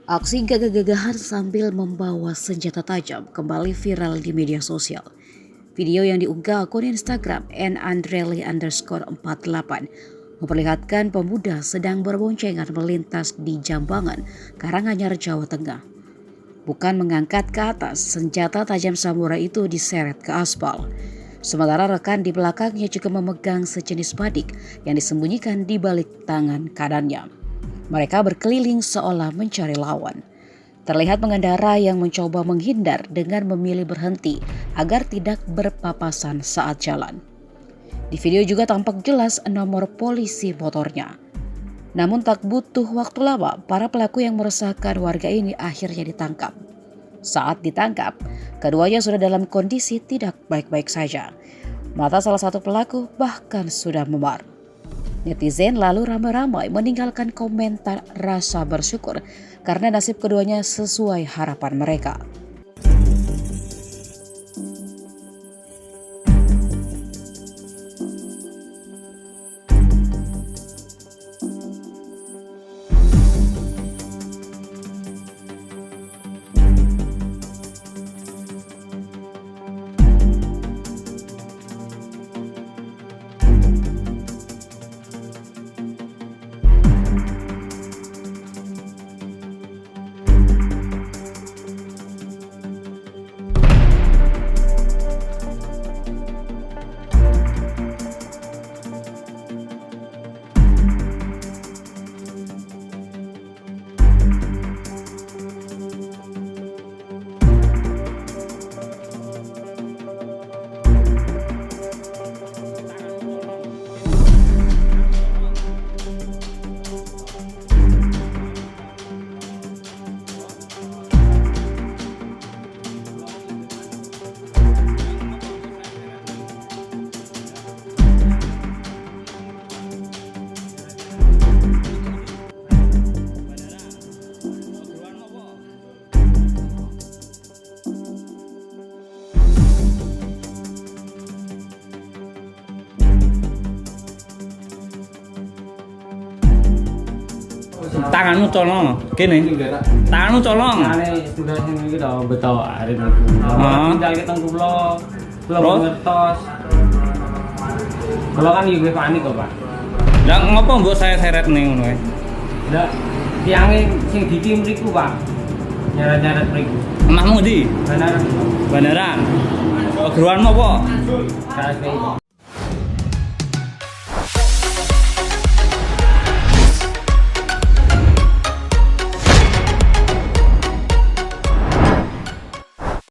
Aksi gagah-gagahan sambil membawa senjata tajam kembali viral di media sosial. Video yang diunggah akun Instagram @andreli_48 memperlihatkan pemuda sedang berboncengan melintas di Jambangan, Karanganyar, Jawa Tengah. Bukan mengangkat ke atas, senjata tajam samurai itu diseret ke aspal. Sementara rekan di belakangnya juga memegang sejenis badik yang disembunyikan di balik tangan kanannya. Mereka berkeliling seolah mencari lawan. Terlihat pengendara yang mencoba menghindar dengan memilih berhenti agar tidak berpapasan saat jalan. Di video juga tampak jelas nomor polisi motornya. Namun tak butuh waktu lama, para pelaku yang meresahkan warga ini akhirnya ditangkap. Saat ditangkap, keduanya sudah dalam kondisi tidak baik-baik saja. Mata salah satu pelaku bahkan sudah memar. Netizen lalu ramai-ramai meninggalkan komentar rasa bersyukur karena nasib keduanya sesuai harapan mereka. Tanganmu colong, gini. Tanganmu colong. Sudah sing iki to beto arep niku. Tinggal keteng kula ngertos. Kula kan yo panik kok, Pak. Lah ngopo mbok saya seret ning ngono ae? Lah tiange sing diki mriku, Pak. Nyaret-nyaret mriku. Emahmu ndi? Benar. Beneran. Geruanmu apa? KSPI.